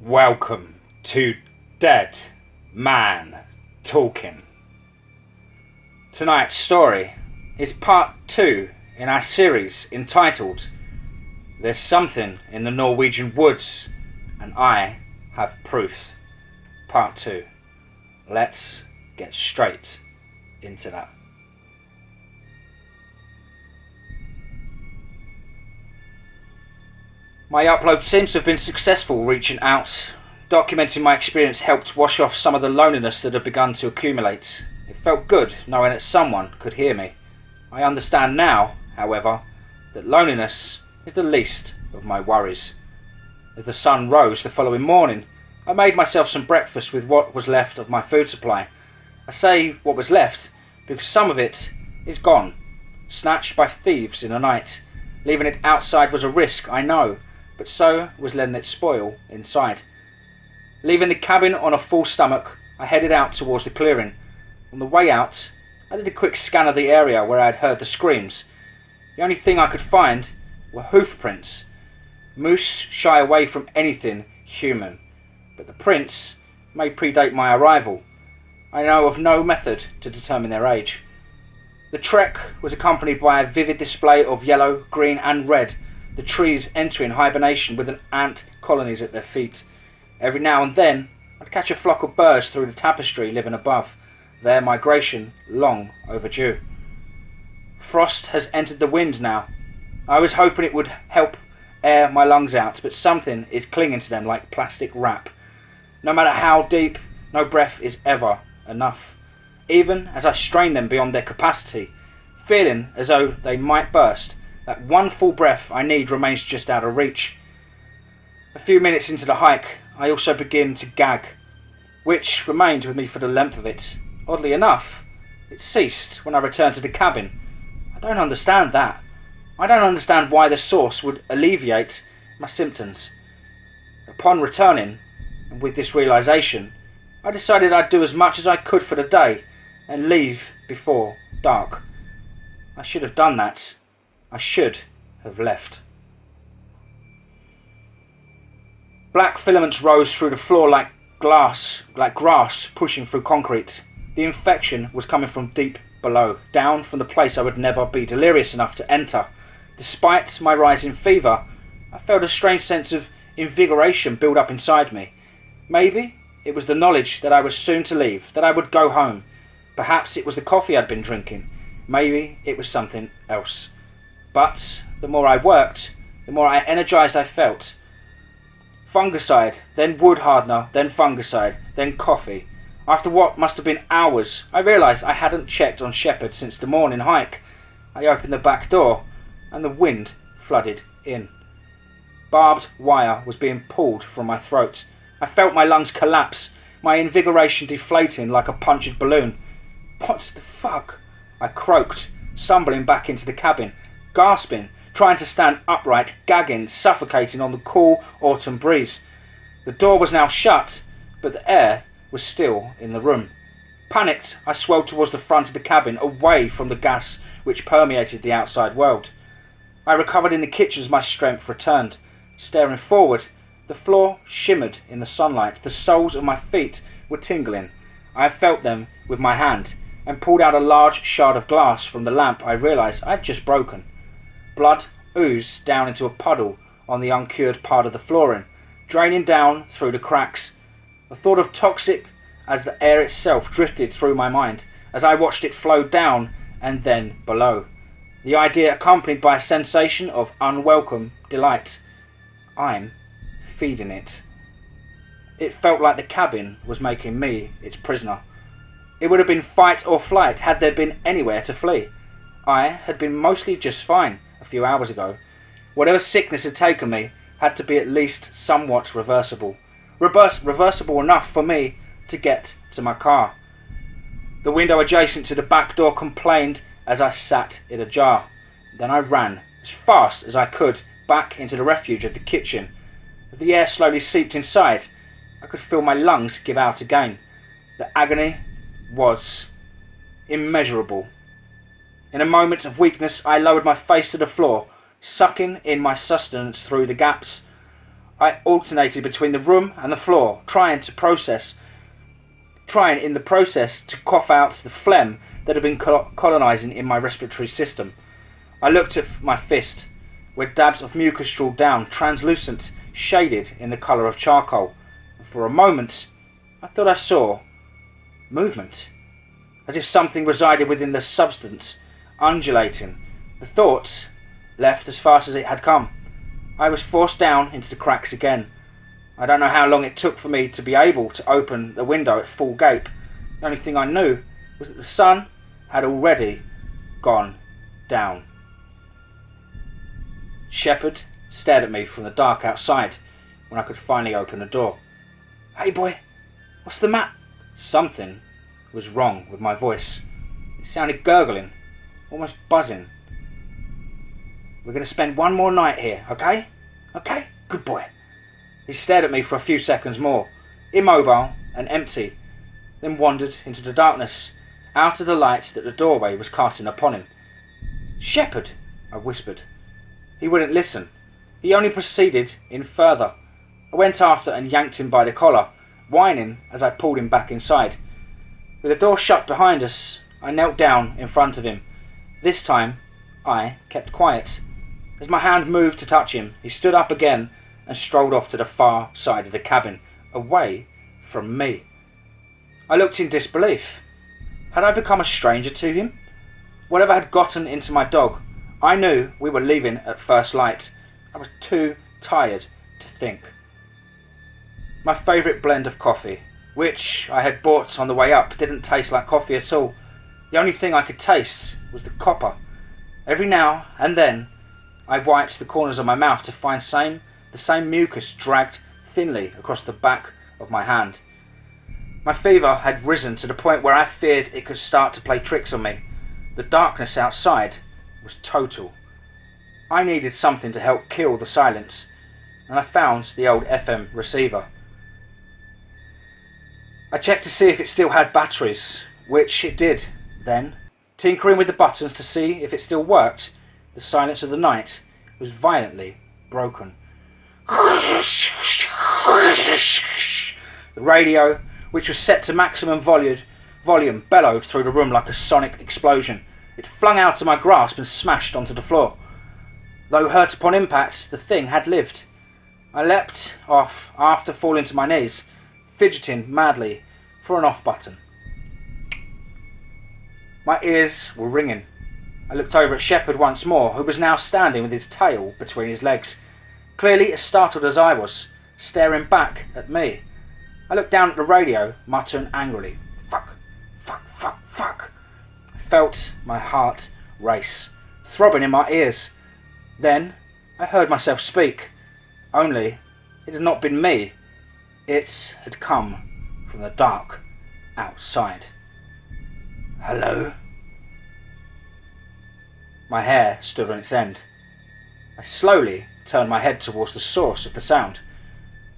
Welcome to Dead Man Talking. Tonight's story is part 2 in our series entitled There's Something in the Norwegian Woods and I Have Proof. Part 2. Let's get straight into that. My upload seems to have been successful. Reaching out, documenting my experience helped wash off some of the loneliness that had begun to accumulate. It felt good knowing that someone could hear me. I understand now, however, that loneliness is the least of my worries. As the sun rose the following morning, I made myself some breakfast with what was left of my food supply. I say what was left because some of it is gone, snatched by thieves in the night. Leaving it outside was a risk, I know, but so was letting it spoil inside. Leaving the cabin on a full stomach, I headed out towards the clearing. On the way out, I did a quick scan of the area where I had heard the screams. The only thing I could find were hoof prints. Moose shy away from anything human, but the prints may predate my arrival. I know of no method to determine their age. The trek was accompanied by a vivid display of yellow, green and red, the trees entering hibernation with ant colonies at their feet. Every now and then I'd catch a flock of birds through the tapestry living above, their migration long overdue. Frost has entered the wind now. I was hoping it would help air my lungs out, but something is clinging to them like plastic wrap. No matter how deep, no breath is ever enough. Even as I strain them beyond their capacity, feeling as though they might burst, that one full breath I need remains just out of reach. A few minutes into the hike, I also begin to gag, which remained with me for the length of it. Oddly enough, it ceased when I returned to the cabin. I don't understand that. I don't understand why the source would alleviate my symptoms. Upon returning, and with this realization, I decided I'd do as much as I could for the day and leave before dark. I should have done that. I should have left. Black filaments rose through the floor like grass pushing through concrete. The infection was coming from deep below, down from the place I would never be delirious enough to enter. Despite my rising fever, I felt a strange sense of invigoration build up inside me. Maybe it was the knowledge that I was soon to leave, that I would go home. Perhaps it was the coffee I'd been drinking. Maybe it was something else. But the more I worked, the more energized I felt. Fungicide, then wood hardener, then fungicide, then coffee. After what must have been hours, I realised I hadn't checked on Shepherd since the morning hike. I opened the back door, and the wind flooded in. Barbed wire was being pulled from my throat. I felt my lungs collapse, my invigoration deflating like a punctured balloon. What the fuck? I croaked, stumbling back into the cabin, gasping, trying to stand upright, gagging, suffocating on the cool autumn breeze. The door was now shut, but the air was still in the room. Panicked, I swelled towards the front of the cabin, away from the gas which permeated the outside world. I recovered in the kitchen as my strength returned. Staring forward, the floor shimmered in the sunlight. The soles of my feet were tingling. I felt them with my hand, and pulled out a large shard of glass from the lamp I realised I had just broken. Blood oozed down into a puddle on the uncured part of the flooring, draining down through the cracks. The thought of toxic as the air itself drifted through my mind as I watched it flow down and then below. The idea accompanied by a sensation of unwelcome delight. I'm feeding it. It felt like the cabin was making me its prisoner. It would have been fight or flight had there been anywhere to flee. I had been mostly just fine a few hours ago. Whatever sickness had taken me had to be at least somewhat reversible. Reversible enough for me to get to my car. The window adjacent to the back door complained as I sat it ajar. Then I ran, as fast as I could, back into the refuge of the kitchen. As the air slowly seeped inside, I could feel my lungs give out again. The agony was immeasurable. In a moment of weakness, I lowered my face to the floor, sucking in my sustenance through the gaps. I alternated between the room and the floor, trying in the process to cough out the phlegm that had been colonising in my respiratory system. I looked at my fist, where dabs of mucus drooled down, translucent, shaded in the colour of charcoal. And for a moment, I thought I saw movement, as if something resided within the substance, undulating. The thought left as fast as it had come. I was forced down into the cracks again. I don't know how long it took for me to be able to open the window at full gape. The only thing I knew was that the sun had already gone down. Shepherd stared at me from the dark outside when I could finally open the door. "Hey boy, what's the matter?" Something was wrong with my voice. It sounded gurgling, almost buzzing. "We're going to spend one more night here, okay? Okay? Good boy." He stared at me for a few seconds more, immobile and empty, then wandered into the darkness, out of the light that the doorway was casting upon him. "Shepherd," I whispered. He wouldn't listen. He only proceeded in further. I went after and yanked him by the collar, whining as I pulled him back inside. With the door shut behind us, I knelt down in front of him. This time, I kept quiet. As my hand moved to touch him, he stood up again and strolled off to the far side of the cabin, away from me. I looked in disbelief. Had I become a stranger to him? Whatever had gotten into my dog? I knew we were leaving at first light. I was too tired to think. My favourite blend of coffee, which I had bought on the way up, didn't taste like coffee at all. The only thing I could taste was the copper. Every now and then I wiped the corners of my mouth to find the same mucus dragged thinly across the back of my hand. My fever had risen to the point where I feared it could start to play tricks on me. The darkness outside was total. I needed something to help kill the silence, and I found the old FM receiver. I checked to see if it still had batteries, which it did. Then, tinkering with the buttons to see if it still worked, the silence of the night was violently broken. The radio, which was set to maximum volume, bellowed through the room like a sonic explosion. It flung out of my grasp and smashed onto the floor. Though hurt upon impact, the thing had lived. I leapt off after falling to my knees, fidgeting madly for an off button. My ears were ringing. I looked over at Shepherd once more, who was now standing with his tail between his legs, clearly as startled as I was, staring back at me. I looked down at the radio, muttering angrily, "Fuck, fuck, fuck, fuck." I felt my heart race, throbbing in my ears. Then I heard myself speak, only it had not been me. It had come from the dark outside. "Hello?" My hair stood on its end. I slowly turned my head towards the source of the sound.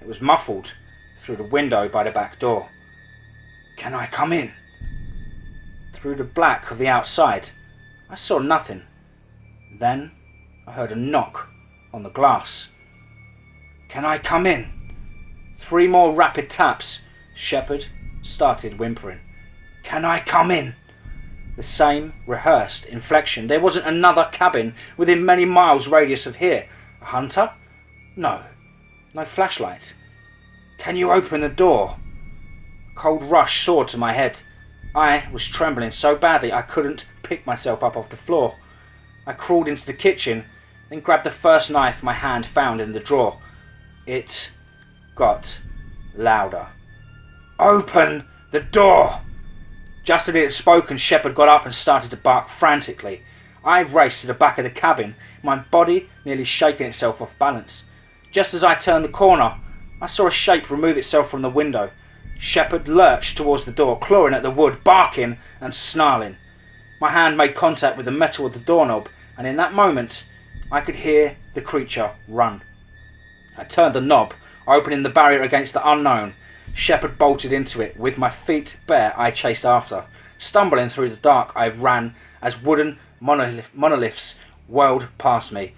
It was muffled through the window by the back door. "Can I come in?" Through the black of the outside, I saw nothing. Then I heard a knock on the glass. "Can I come in?" 3 more rapid taps. Shepherd started whimpering. "Can I come in?" The same rehearsed inflection. There wasn't another cabin within many miles radius of here. A hunter? No. No flashlight. "Can you open the door?" A cold rush soared to my head. I was trembling so badly I couldn't pick myself up off the floor. I crawled into the kitchen, then grabbed the first knife my hand found in the drawer. It got louder. "Open the door!" Just as it had spoken, Shepherd got up and started to bark frantically. I raced to the back of the cabin, my body nearly shaking itself off balance. Just as I turned the corner, I saw a shape remove itself from the window. Shepherd lurched towards the door, clawing at the wood, barking and snarling. My hand made contact with the metal of the doorknob, and in that moment I could hear the creature run. I turned the knob, opening the barrier against the unknown. Shepherd bolted into it. With my feet bare, I chased after. Stumbling through the dark, I ran as wooden monoliths whirled past me.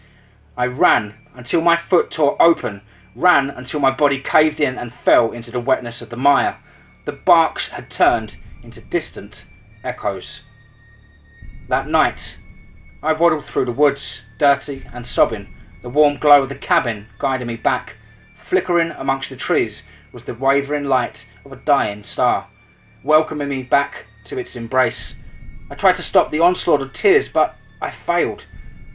I ran until my foot tore open, ran until my body caved in and fell into the wetness of the mire. The barks had turned into distant echoes. That night, I waddled through the woods, dirty and sobbing, the warm glow of the cabin guiding me back. Flickering amongst the trees was the wavering light of a dying star, welcoming me back to its embrace. I tried to stop the onslaught of tears, but I failed.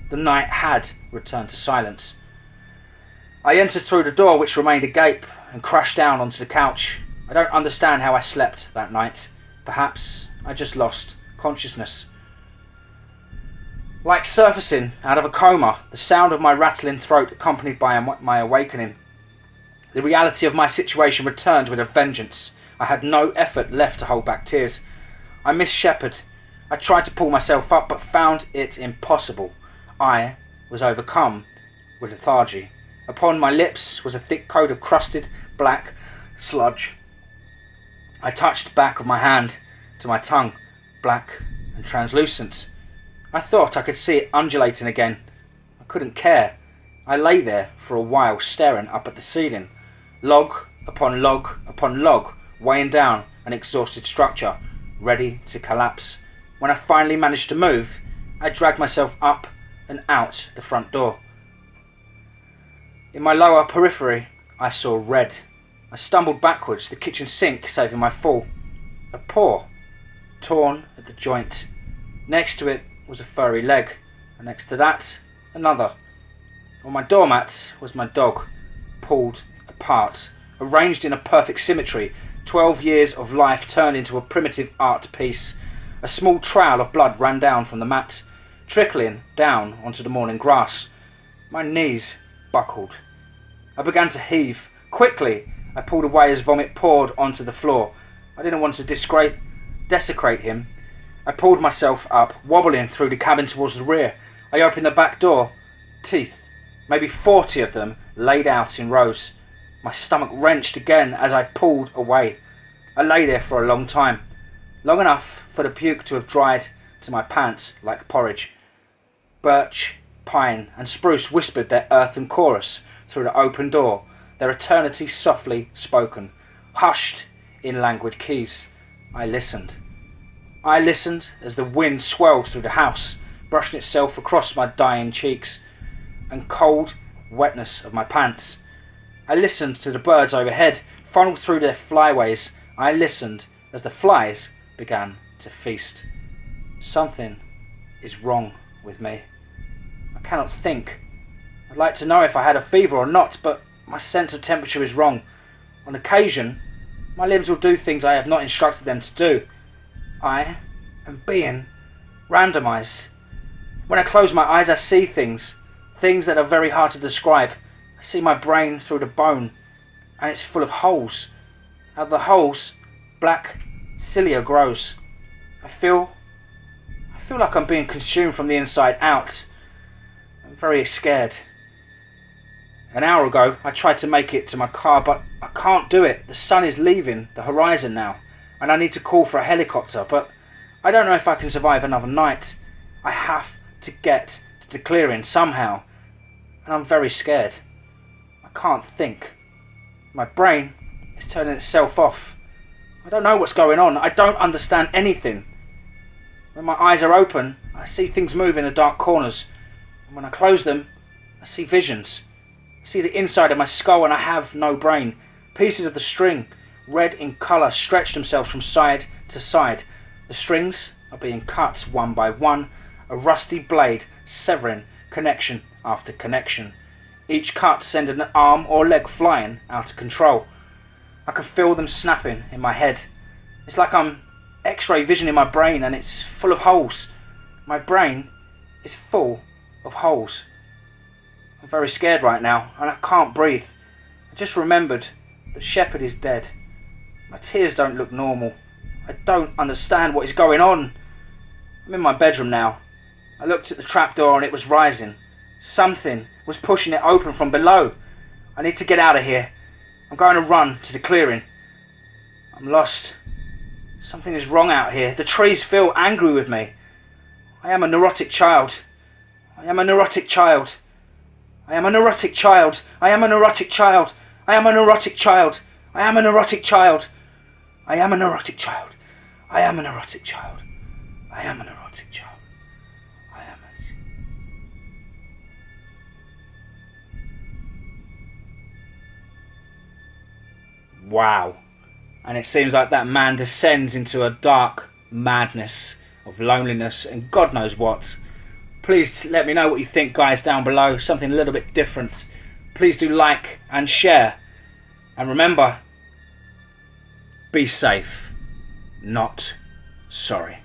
The night had returned to silence. I entered through the door, which remained agape, and crashed down onto the couch. I don't understand how I slept that night. Perhaps I just lost consciousness. Like surfacing out of a coma, the sound of my rattling throat accompanied by my awakening. The reality of my situation returned with a vengeance. I had no effort left to hold back tears. I missed Shepherd. I tried to pull myself up, but found it impossible. I was overcome with lethargy. Upon my lips was a thick coat of crusted black sludge. I touched the back of my hand to my tongue, black and translucent. I thought I could see it undulating again. I couldn't care. I lay there for a while, staring up at the ceiling. Log upon log upon log, weighing down an exhausted structure, ready to collapse. When I finally managed to move, I dragged myself up and out the front door. In my lower periphery, I saw red. I stumbled backwards, the kitchen sink saving my fall. A paw, torn at the joint. Next to it was a furry leg, and next to that, another. On my doormat was my dog, pulled apart, arranged in a perfect symmetry. 12 years of life turned into a primitive art piece. A small trail of blood ran down from the mat, trickling down onto the morning grass. My knees buckled. I began to heave. Quickly, I pulled away as vomit poured onto the floor. I didn't want to desecrate him. I pulled myself up, wobbling through the cabin towards the rear. I opened the back door. Teeth, maybe 40 of them, laid out in rows. My stomach wrenched again as I pulled away. I lay there for a long time, long enough for the puke to have dried to my pants like porridge. Birch, pine and spruce whispered their earthen chorus through the open door, their eternity softly spoken, hushed in languid keys. I listened. I listened as the wind swelled through the house, brushing itself across my dying cheeks and cold wetness of my pants. I listened to the birds overhead, funneled through their flyways. I listened as the flies began to feast. Something is wrong with me. I cannot think. I'd like to know if I had a fever or not, but my sense of temperature is wrong. On occasion, my limbs will do things I have not instructed them to do. I am being randomized. When I close my eyes, I see things that are very hard to describe. I see my brain through the bone, and it's full of holes. Out of the holes, black cilia grows. I feel like I'm being consumed from the inside out. I'm very scared. An hour ago, I tried to make it to my car, but I can't do it. The sun is leaving the horizon now, and I need to call for a helicopter, but I don't know if I can survive another night. I have to get to the clearing somehow, and I'm very scared. I can't think. My brain is turning itself off. I don't know what's going on. I don't understand anything. When my eyes are open, I see things move in the dark corners, and when I close them, I see visions. I see the inside of my skull, and I have no brain. Pieces of the string, red in colour, stretch themselves from side to side. The strings are being cut one by one, a rusty blade severing connection after connection. Each cut sending an arm or leg flying out of control. I can feel them snapping in my head. It's like I'm X-ray vision in my brain, and it's full of holes. My brain is full of holes. I'm very scared right now, and I can't breathe. I just remembered that Shepherd is dead. My tears don't look normal. I don't understand what is going on. I'm in my bedroom now. I looked at the trapdoor and it was rising. Something was pushing it open from below. I need to get out of here. I'm going to run to the clearing. I'm lost. Something is wrong out here. The trees feel angry with me. I am a neurotic child. I am a neurotic child. I am a neurotic child. I am a neurotic child. I am a neurotic child. I am a neurotic child. I am a neurotic child. I am a neurotic child. I am a neurotic child. I am a... Wow. And it seems like that man descends into a dark madness of loneliness and God knows what. Please let me know what you think, guys, down below. Something a little bit different. Please do like and share. And remember, be safe, not sorry.